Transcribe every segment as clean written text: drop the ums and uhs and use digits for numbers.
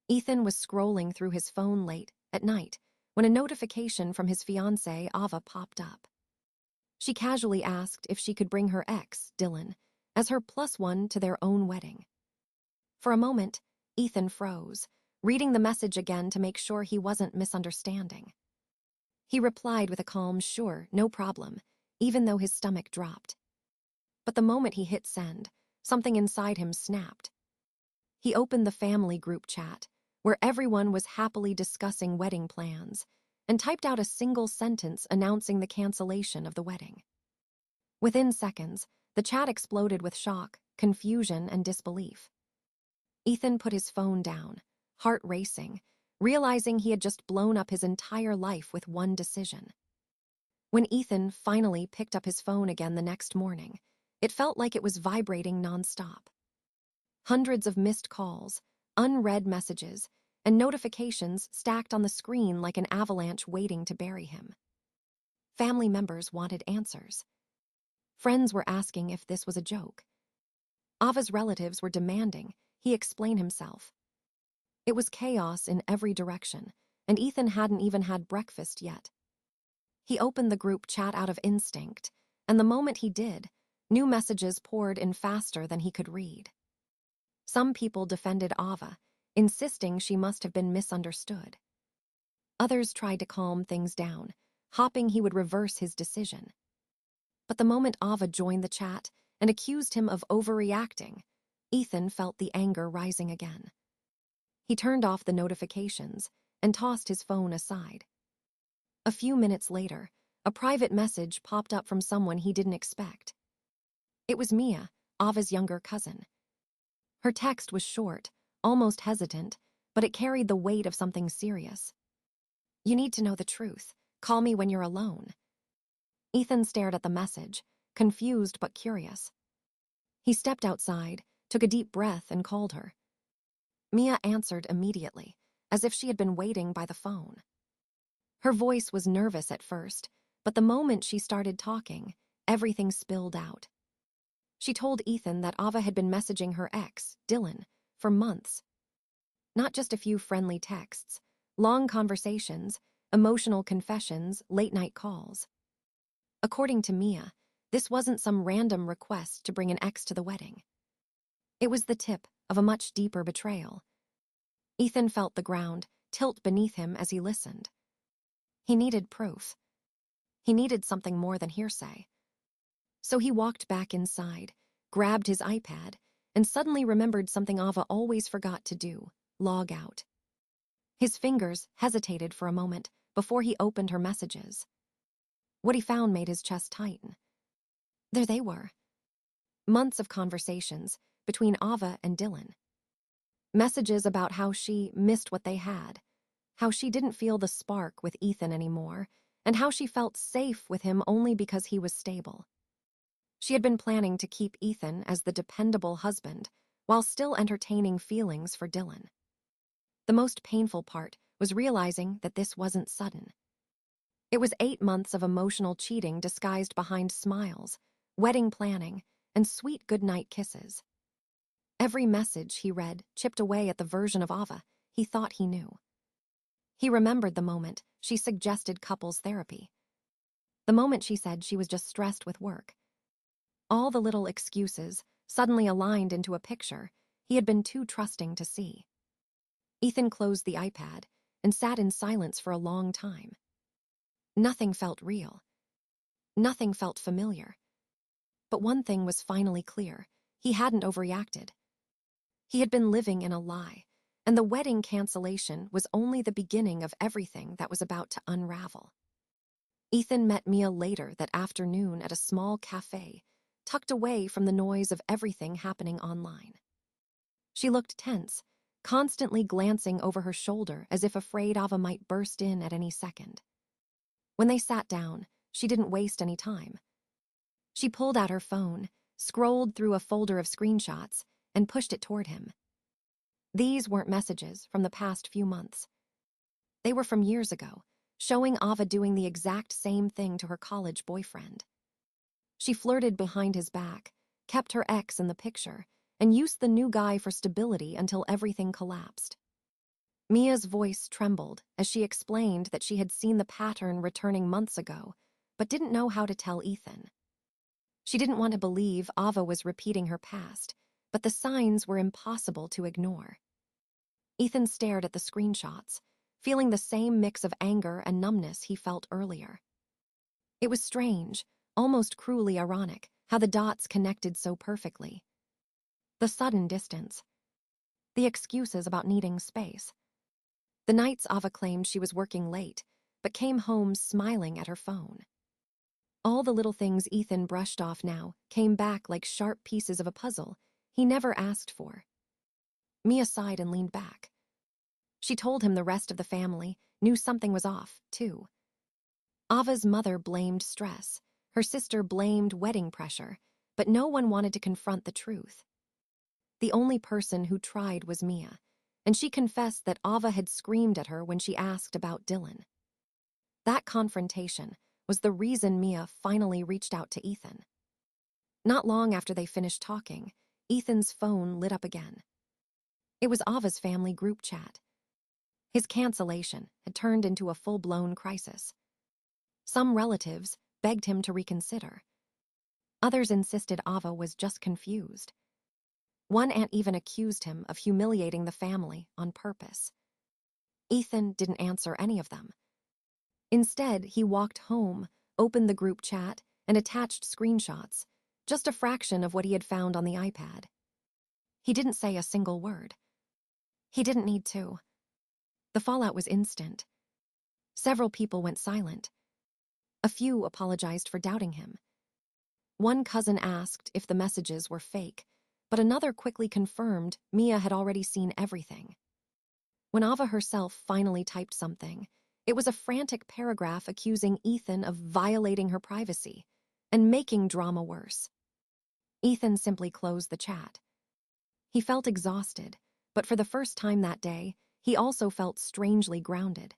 Ethan was scrolling through his phone late at night when a notification from his fiancée, Ava, popped up. She casually asked if she could bring her ex, Dylan, as her +1 to their own wedding. For a moment, Ethan froze, reading the message again to make sure he wasn't misunderstanding. He replied with a calm, "Sure, no problem," even though his stomach dropped. But the moment he hit send, something inside him snapped. He opened the family group chat, where everyone was happily discussing wedding plans, and typed out a single sentence announcing the cancellation of the wedding. Within seconds, the chat exploded with shock, confusion, and disbelief. Ethan put his phone down, heart racing, realizing he had just blown up his entire life with one decision. When Ethan finally picked up his phone again the next morning, it felt like it was vibrating nonstop. Hundreds of missed calls, unread messages, and notifications stacked on the screen like an avalanche waiting to bury him. Family members wanted answers. Friends were asking if this was a joke. Ava's relatives were demanding he explain himself. It was chaos in every direction, and Ethan hadn't even had breakfast yet. He opened the group chat out of instinct, and the moment he did, new messages poured in faster than he could read. Some people defended Ava, insisting she must have been misunderstood. Others tried to calm things down, hoping he would reverse his decision. But the moment Ava joined the chat and accused him of overreacting, Ethan felt the anger rising again. He turned off the notifications and tossed his phone aside. A few minutes later, a private message popped up from someone he didn't expect. It was Mia, Ava's younger cousin. Her text was short, almost hesitant, but it carried the weight of something serious. "You need to know the truth. Call me when you're alone." Ethan stared at the message, confused but curious. He stepped outside, took a deep breath, and called her. Mia answered immediately, as if she had been waiting by the phone. Her voice was nervous at first, but the moment she started talking, everything spilled out. She told Ethan that Ava had been messaging her ex, Dylan, for months. Not just a few friendly texts, long conversations, emotional confessions, late-night calls. According to Mia, this wasn't some random request to bring an ex to the wedding. It was the tip of a much deeper betrayal. Ethan felt the ground tilt beneath him as he listened. He needed proof. He needed something more than hearsay. So he walked back inside, grabbed his iPad, and suddenly remembered something Ava always forgot to do: log out. His fingers hesitated for a moment before he opened her messages. What he found made his chest tighten. There they were. Months of conversations between Ava and Dylan. Messages about how she missed what they had, how she didn't feel the spark with Ethan anymore, and how she felt safe with him only because he was stable. She had been planning to keep Ethan as the dependable husband while still entertaining feelings for Dylan. The most painful part was realizing that this wasn't sudden. It was 8 months of emotional cheating disguised behind smiles, wedding planning, and sweet goodnight kisses. Every message he read chipped away at the version of Ava he thought he knew. He remembered the moment she suggested couples therapy. The moment she said she was just stressed with work. All the little excuses suddenly aligned into a picture he had been too trusting to see. Ethan closed the iPad and sat in silence for a long time. Nothing felt real. Nothing felt familiar. But one thing was finally clear: he hadn't overreacted. He had been living in a lie, and the wedding cancellation was only the beginning of everything that was about to unravel. Ethan met Mia later that afternoon at a small cafe, tucked away from the noise of everything happening online. She looked tense, constantly glancing over her shoulder as if afraid Ava might burst in at any second. When they sat down, she didn't waste any time. She pulled out her phone, scrolled through a folder of screenshots, and pushed it toward him. These weren't messages from the past few months. They were from years ago, showing Ava doing the exact same thing to her college boyfriend. She flirted behind his back, kept her ex in the picture, and used the new guy for stability until everything collapsed. Mia's voice trembled as she explained that she had seen the pattern returning months ago, but didn't know how to tell Ethan. She didn't want to believe Ava was repeating her past, but the signs were impossible to ignore. Ethan stared at the screenshots, feeling the same mix of anger and numbness he felt earlier. It was strange, almost cruelly ironic, how the dots connected so perfectly. The sudden distance. The excuses about needing space. The nights Ava claimed she was working late, but came home smiling at her phone. All the little things Ethan brushed off now came back like sharp pieces of a puzzle he never asked for. Mia sighed and leaned back. She told him the rest of the family knew something was off, too. Ava's mother blamed stress, her sister blamed wedding pressure, but no one wanted to confront the truth. The only person who tried was Mia, and she confessed that Ava had screamed at her when she asked about Dylan. That confrontation was the reason Mia finally reached out to Ethan. Not long after they finished talking, Ethan's phone lit up again. It was Ava's family group chat. His cancellation had turned into a full-blown crisis. Some relatives begged him to reconsider. Others insisted Ava was just confused. One aunt even accused him of humiliating the family on purpose. Ethan didn't answer any of them. Instead, he walked home, opened the group chat, and attached screenshots, just a fraction of what he had found on the iPad. He didn't say a single word. He didn't need to. The fallout was instant. Several people went silent. A few apologized for doubting him. One cousin asked if the messages were fake, but another quickly confirmed Mia had already seen everything. When Ava herself finally typed something, it was a frantic paragraph accusing Ethan of violating her privacy and making drama worse. Ethan simply closed the chat. He felt exhausted, but for the first time that day, he also felt strangely grounded.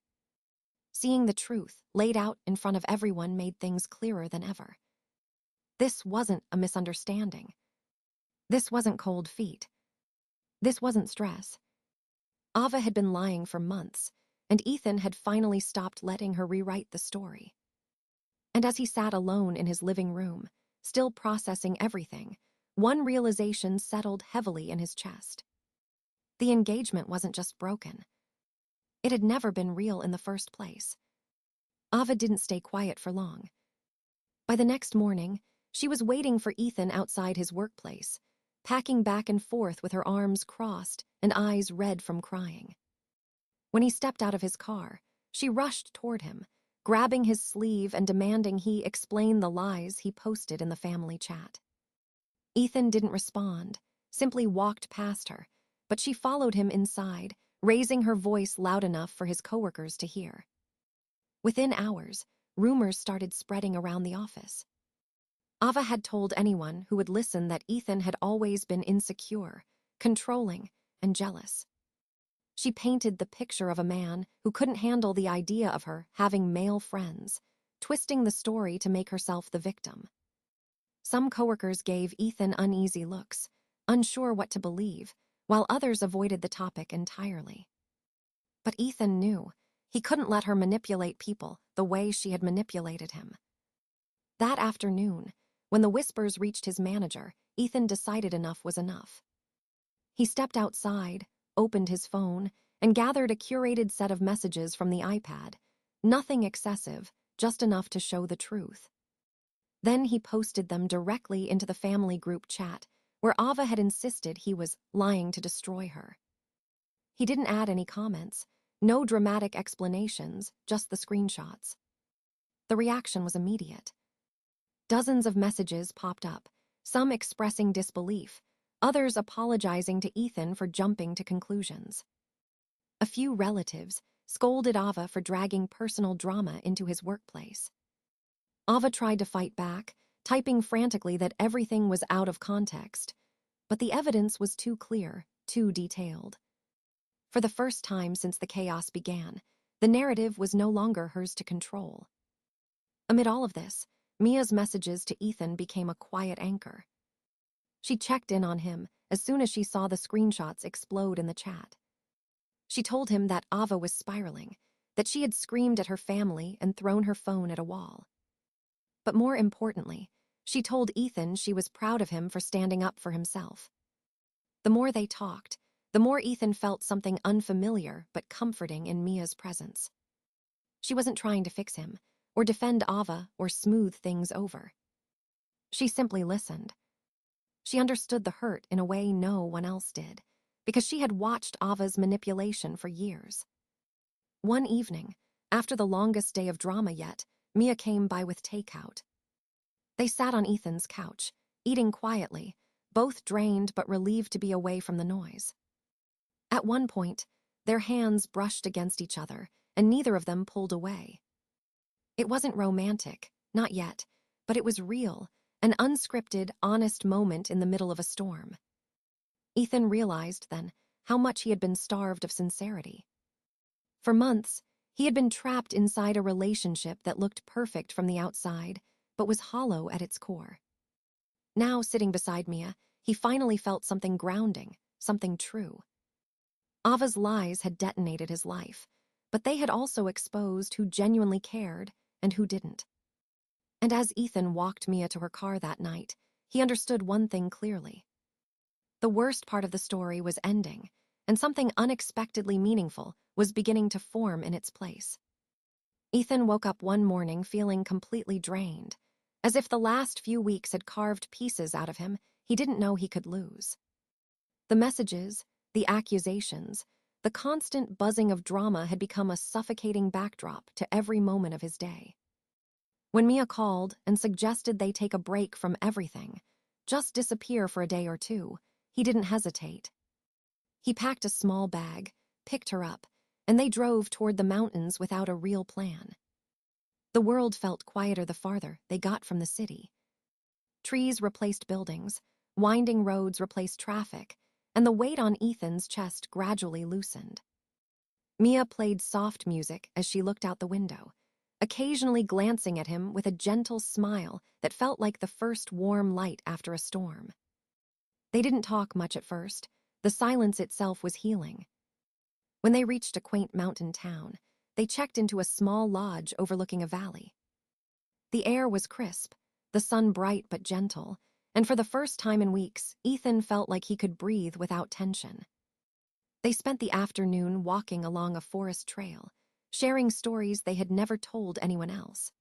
Seeing the truth laid out in front of everyone made things clearer than ever. This wasn't a misunderstanding. This wasn't cold feet. This wasn't stress. Ava had been lying for months, and Ethan had finally stopped letting her rewrite the story. And as he sat alone in his living room, still processing everything, one realization settled heavily in his chest. The engagement wasn't just broken. It had never been real in the first place. Ava didn't stay quiet for long. By the next morning, she was waiting for Ethan outside his workplace, packing back and forth with her arms crossed and eyes red from crying. When he stepped out of his car, she rushed toward him, grabbing his sleeve and demanding he explain the lies he posted in the family chat. Ethan didn't respond, simply walked past her, but she followed him inside, raising her voice loud enough for his coworkers to hear. Within hours, rumors started spreading around the office. Ava had told anyone who would listen that Ethan had always been insecure, controlling, and jealous. She painted the picture of a man who couldn't handle the idea of her having male friends, twisting the story to make herself the victim. Some coworkers gave Ethan uneasy looks, unsure what to believe, while others avoided the topic entirely. But Ethan knew he couldn't let her manipulate people the way she had manipulated him. That afternoon, when the whispers reached his manager, Ethan decided enough was enough. He stepped outside, opened his phone, and gathered a curated set of messages from the iPad. Nothing excessive, just enough to show the truth. Then he posted them directly into the family group chat, where Ava had insisted he was lying to destroy her. He didn't add any comments, no dramatic explanations, just the screenshots. The reaction was immediate. Dozens of messages popped up, some expressing disbelief, others apologizing to Ethan for jumping to conclusions. A few relatives scolded Ava for dragging personal drama into his workplace. Ava tried to fight back, typing frantically that everything was out of context, but the evidence was too clear, too detailed. For the first time since the chaos began, the narrative was no longer hers to control. Amid all of this, Mia's messages to Ethan became a quiet anchor. She checked in on him as soon as she saw the screenshots explode in the chat. She told him that Ava was spiraling, that she had screamed at her family and thrown her phone at a wall. But more importantly, she told Ethan she was proud of him for standing up for himself. The more they talked, the more Ethan felt something unfamiliar but comforting in Mia's presence. She wasn't trying to fix him, or defend Ava, or smooth things over. She simply listened. She understood the hurt in a way no one else did, because she had watched Ava's manipulation for years. One evening, after the longest day of drama yet, Mia came by with takeout. They sat on Ethan's couch, eating quietly, both drained but relieved to be away from the noise. At one point, their hands brushed against each other, and neither of them pulled away. It wasn't romantic, not yet, but it was real, an unscripted, honest moment in the middle of a storm. Ethan realized then how much he had been starved of sincerity. For months, he had been trapped inside a relationship that looked perfect from the outside, but was hollow at its core. Now, sitting beside Mia, he finally felt something grounding, something true. Ava's lies had detonated his life, but they had also exposed who genuinely cared and who didn't. And as Ethan walked Mia to her car that night, he understood one thing clearly. The worst part of the story was ending, and something unexpectedly meaningful was beginning to form in its place. Ethan woke up one morning feeling completely drained, as if the last few weeks had carved pieces out of him he didn't know he could lose. The messages, the accusations, the constant buzzing of drama had become a suffocating backdrop to every moment of his day. When Mia called and suggested they take a break from everything, just disappear for a day or two, he didn't hesitate. He packed a small bag, picked her up, and they drove toward the mountains without a real plan. The world felt quieter the farther they got from the city. Trees replaced buildings, winding roads replaced traffic, and the weight on Ethan's chest gradually loosened. Mia played soft music as she looked out the window, occasionally glancing at him with a gentle smile that felt like the first warm light after a storm. They didn't talk much at first. The silence itself was healing. When they reached a quaint mountain town, they checked into a small lodge overlooking a valley. The air was crisp, the sun bright but gentle, and for the first time in weeks, Ethan felt like he could breathe without tension. They spent the afternoon walking along a forest trail, sharing stories they had never told anyone else.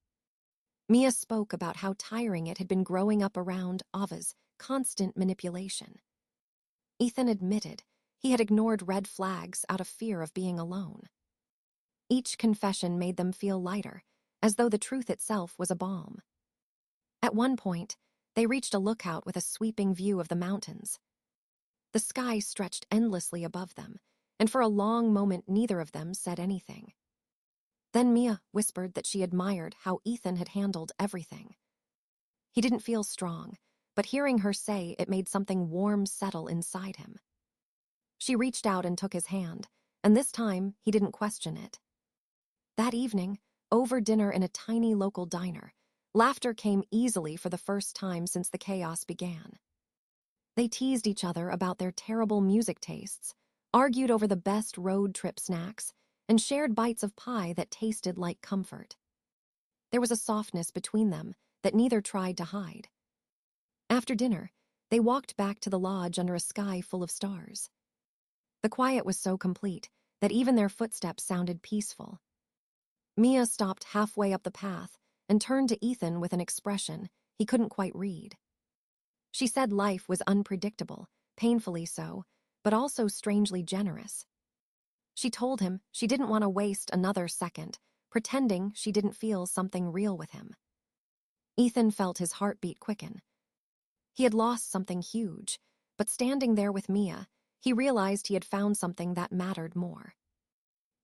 Mia spoke about how tiring it had been growing up around Ava's constant manipulation. Ethan admitted he had ignored red flags out of fear of being alone. Each confession made them feel lighter, as though the truth itself was a balm. At one point, they reached a lookout with a sweeping view of the mountains. The sky stretched endlessly above them, and for a long moment neither of them said anything. Then Mia whispered that she admired how Ethan had handled everything. He didn't feel strong, but hearing her say it made something warm settle inside him. She reached out and took his hand, and this time he didn't question it. That evening, over dinner in a tiny local diner, laughter came easily for the first time since the chaos began. They teased each other about their terrible music tastes, argued over the best road trip snacks, and shared bites of pie that tasted like comfort. There was a softness between them that neither tried to hide. After dinner, they walked back to the lodge under a sky full of stars. The quiet was so complete that even their footsteps sounded peaceful. Mia stopped halfway up the path and turned to Ethan with an expression he couldn't quite read. She said life was unpredictable, painfully so, but also strangely generous. She told him she didn't want to waste another second, pretending she didn't feel something real with him. Ethan felt his heartbeat quicken. He had lost something huge, but standing there with Mia, he realized he had found something that mattered more.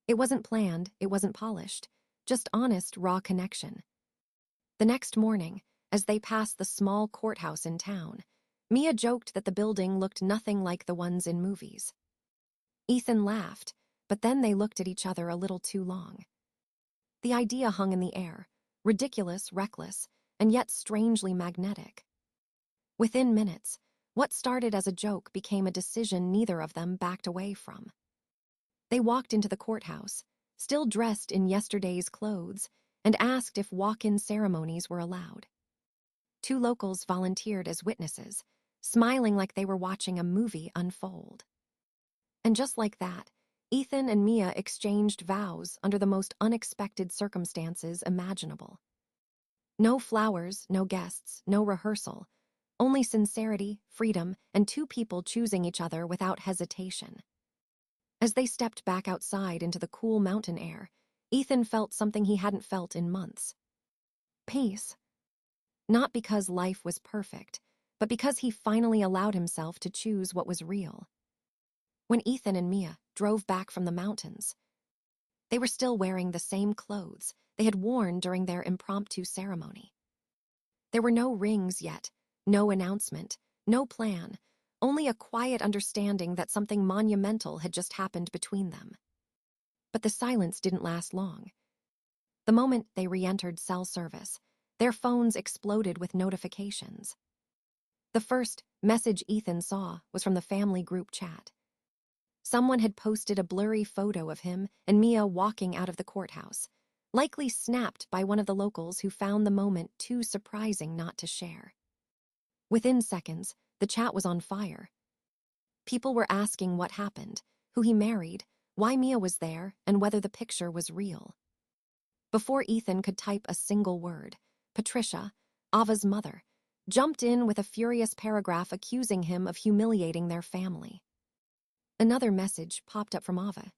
It wasn't planned, it wasn't polished, just honest, raw connection. The next morning, as they passed the small courthouse in town, Mia joked that the building looked nothing like the ones in movies. Ethan laughed, but then they looked at each other a little too long. The idea hung in the air, ridiculous, reckless, and yet strangely magnetic. Within minutes, what started as a joke became a decision neither of them backed away from. They walked into the courthouse, still dressed in yesterday's clothes, and asked if walk-in ceremonies were allowed. 2 locals volunteered as witnesses, smiling like they were watching a movie unfold. And just like that, Ethan and Mia exchanged vows under the most unexpected circumstances imaginable. No flowers, no guests, no rehearsal, only sincerity, freedom, and 2 people choosing each other without hesitation. As they stepped back outside into the cool mountain air, Ethan felt something he hadn't felt in months. Peace. Not because life was perfect, but because he finally allowed himself to choose what was real. When Ethan and Mia drove back from the mountains, they were still wearing the same clothes they had worn during their impromptu ceremony. There were no rings yet, no announcement, no plan, only a quiet understanding that something monumental had just happened between them. But the silence didn't last long. The moment they re-entered cell service, their phones exploded with notifications. The first message Ethan saw was from the family group chat. Someone had posted a blurry photo of him and Mia walking out of the courthouse, likely snapped by one of the locals who found the moment too surprising not to share. Within seconds, the chat was on fire. People were asking what happened, who he married, why Mia was there, and whether the picture was real. Before Ethan could type a single word, Patricia, Ava's mother, jumped in with a furious paragraph accusing him of humiliating their family. Another message popped up from Ava.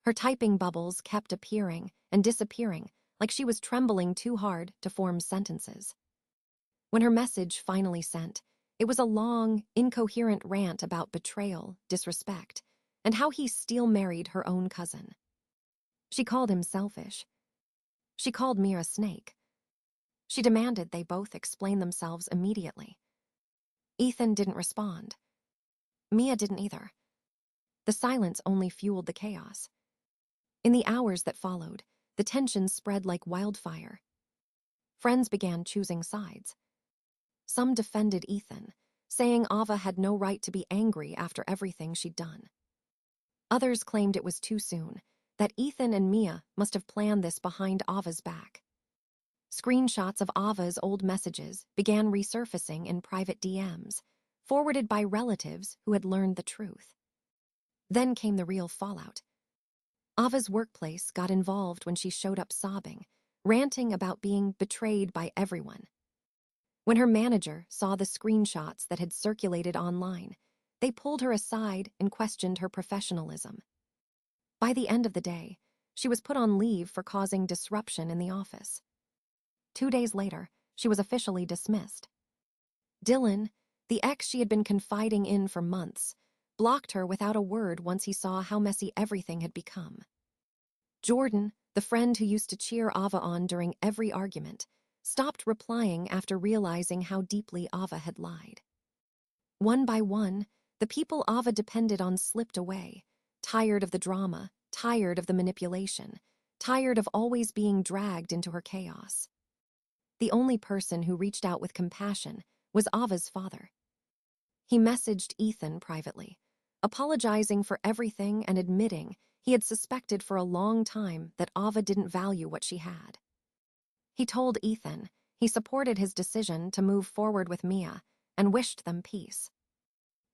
Her typing bubbles kept appearing and disappearing, like she was trembling too hard to form sentences. When her message finally sent, it was a long, incoherent rant about betrayal, disrespect, and how he steal-married her own cousin. She called him selfish. She called Mia a snake. She demanded they both explain themselves immediately. Ethan didn't respond. Mia didn't either. The silence only fueled the chaos. In the hours that followed, the tension spread like wildfire. Friends began choosing sides. Some defended Ethan, saying Ava had no right to be angry after everything she'd done. Others claimed it was too soon, that Ethan and Mia must have planned this behind Ava's back. Screenshots of Ava's old messages began resurfacing in private DMs, forwarded by relatives who had learned the truth. Then came the real fallout. Ava's workplace got involved when she showed up sobbing, ranting about being betrayed by everyone. When her manager saw the screenshots that had circulated online, they pulled her aside and questioned her professionalism. By the end of the day, she was put on leave for causing disruption in the office. 2 days later, she was officially dismissed. Dylan, the ex she had been confiding in for months, blocked her without a word once he saw how messy everything had become. Jordan, the friend who used to cheer Ava on during every argument, stopped replying after realizing how deeply Ava had lied. One by one, the people Ava depended on slipped away, tired of the drama, tired of the manipulation, tired of always being dragged into her chaos. The only person who reached out with compassion was Ava's father. He messaged Ethan privately, apologizing for everything and admitting he had suspected for a long time that Ava didn't value what she had. He told Ethan he supported his decision to move forward with Mia and wished them peace.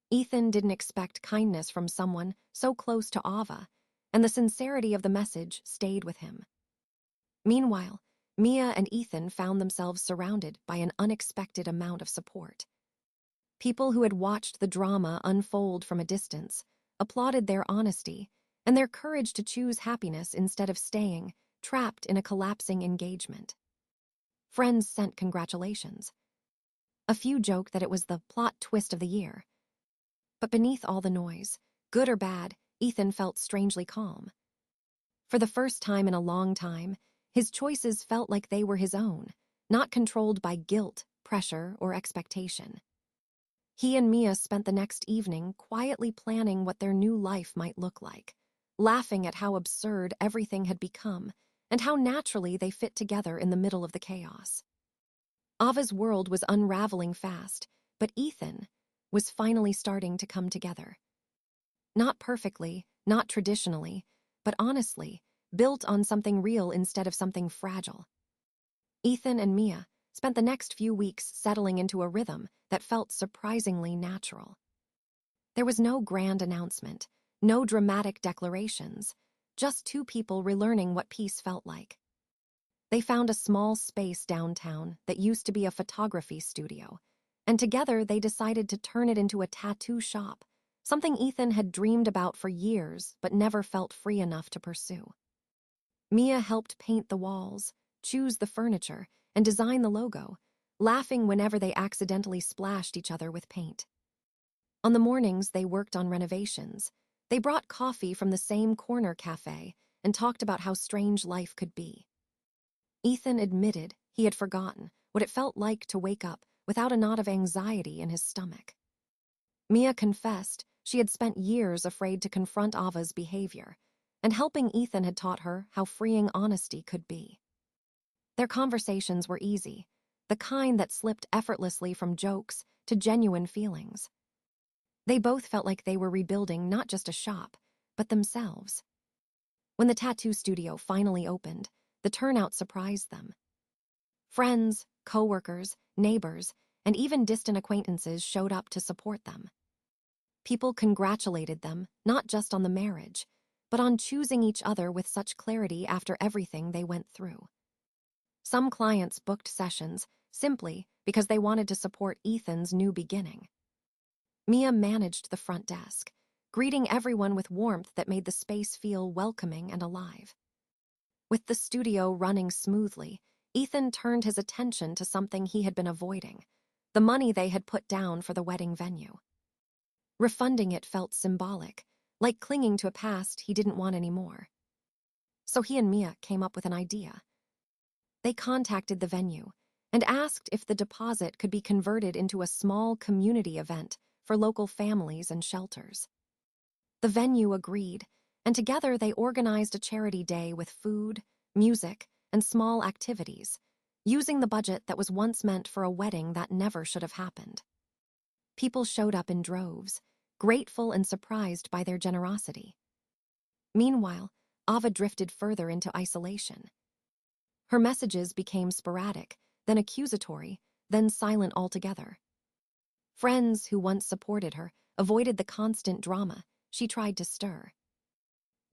Ethan didn't expect kindness from someone so close to Ava, and the sincerity of the message stayed with him. Meanwhile, Mia and Ethan found themselves surrounded by an unexpected amount of support. People who had watched the drama unfold from a distance applauded their honesty and their courage to choose happiness instead of staying trapped in a collapsing engagement. Friends sent congratulations. A few joked that it was the plot twist of the year. But beneath all the noise, good or bad, Ethan felt strangely calm. For the first time in a long time, his choices felt like they were his own, not controlled by guilt, pressure, or expectation. He and Mia spent the next evening quietly planning what their new life might look like, laughing at how absurd everything had become and how naturally they fit together in the middle of the chaos. Ava's world was unraveling fast, but Ethan was finally starting to come together. Not perfectly, not traditionally, but honestly, built on something real instead of something fragile. Ethan and Mia spent the next few weeks settling into a rhythm that felt surprisingly natural. There was no grand announcement, no dramatic declarations, just two people relearning what peace felt like. They found a small space downtown that used to be a photography studio, and together they decided to turn it into a tattoo shop, something Ethan had dreamed about for years but never felt free enough to pursue. Mia helped paint the walls, choose the furniture, and design the logo, laughing whenever they accidentally splashed each other with paint. On the mornings they worked on renovations, they brought coffee from the same corner cafe and talked about how strange life could be. Ethan admitted he had forgotten what it felt like to wake up without a knot of anxiety in his stomach. Mia confessed she had spent years afraid to confront Ava's behavior, and helping Ethan had taught her how freeing honesty could be. Their conversations were easy, the kind that slipped effortlessly from jokes to genuine feelings. They both felt like they were rebuilding not just a shop, but themselves. When the tattoo studio finally opened, the turnout surprised them. Friends, coworkers, neighbors, and even distant acquaintances showed up to support them. People congratulated them, not just on the marriage, but on choosing each other with such clarity after everything they went through. Some clients booked sessions simply because they wanted to support Ethan's new beginning. Mia managed the front desk, greeting everyone with warmth that made the space feel welcoming and alive. With the studio running smoothly, Ethan turned his attention to something he had been avoiding, the money they had put down for the wedding venue. Refunding it felt symbolic, like clinging to a past he didn't want anymore. So he and Mia came up with an idea. They contacted the venue and asked if the deposit could be converted into a small community event for local families and shelters. The venue agreed, and together they organized a charity day with food, music, and small activities, using the budget that was once meant for a wedding that never should have happened. People showed up in droves, grateful and surprised by their generosity. Meanwhile, Ava drifted further into isolation. Her messages became sporadic, then accusatory, then silent altogether. Friends who once supported her avoided the constant drama she tried to stir.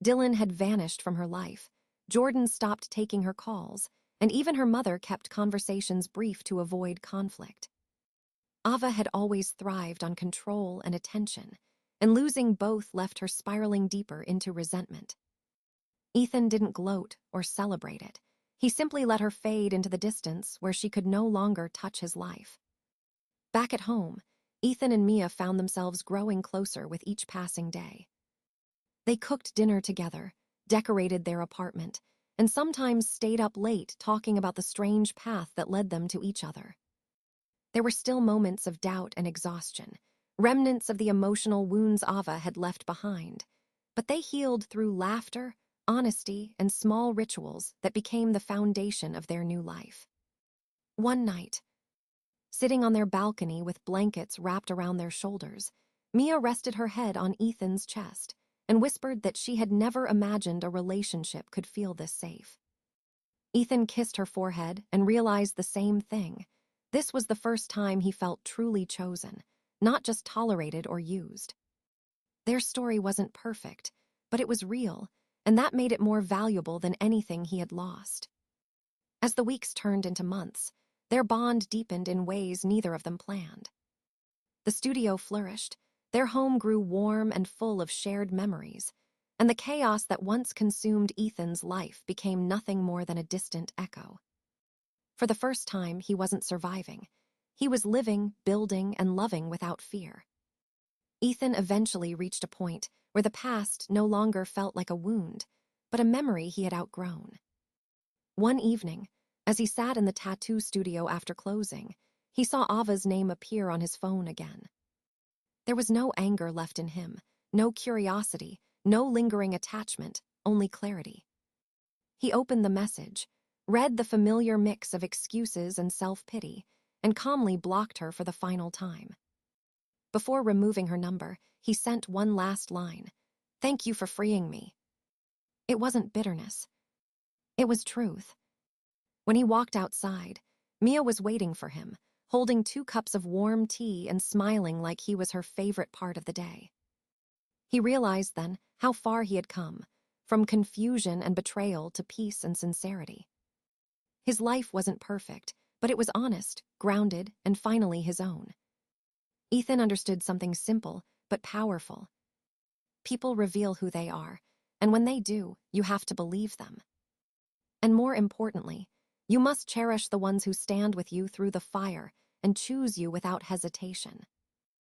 Dylan had vanished from her life, Jordan stopped taking her calls, and even her mother kept conversations brief to avoid conflict. Ava had always thrived on control and attention, and losing both left her spiraling deeper into resentment. Ethan didn't gloat or celebrate it. He simply let her fade into the distance where she could no longer touch his life. Back at home, Ethan and Mia found themselves growing closer with each passing day. They cooked dinner together, decorated their apartment, and sometimes stayed up late talking about the strange path that led them to each other. There were still moments of doubt and exhaustion, remnants of the emotional wounds Ava had left behind, but they healed through laughter, honesty, and small rituals that became the foundation of their new life. One night, sitting on their balcony with blankets wrapped around their shoulders, Mia rested her head on Ethan's chest and whispered that she had never imagined a relationship could feel this safe. Ethan kissed her forehead and realized the same thing. This was the first time he felt truly chosen, not just tolerated or used. Their story wasn't perfect, but it was real, and that made it more valuable than anything he had lost. As the weeks turned into months, their bond deepened in ways neither of them planned. The studio flourished, their home grew warm and full of shared memories, and the chaos that once consumed Ethan's life became nothing more than a distant echo. For the first time, he wasn't surviving. He was living, building, and loving without fear. Ethan eventually reached a point where the past no longer felt like a wound, but a memory he had outgrown. One evening, as he sat in the tattoo studio after closing, he saw Ava's name appear on his phone again. There was no anger left in him, no curiosity, no lingering attachment, only clarity. He opened the message, read the familiar mix of excuses and self-pity, and calmly blocked her for the final time. Before removing her number, he sent one last line. Thank you for freeing me. It wasn't bitterness. It was truth. When he walked outside, Mia was waiting for him, holding 2 cups of warm tea and smiling like he was her favorite part of the day. He realized then how far he had come, from confusion and betrayal to peace and sincerity. His life wasn't perfect, but it was honest, grounded, and finally his own. Ethan understood something simple but powerful. People reveal who they are, and when they do, you have to believe them. And more importantly, you must cherish the ones who stand with you through the fire and choose you without hesitation.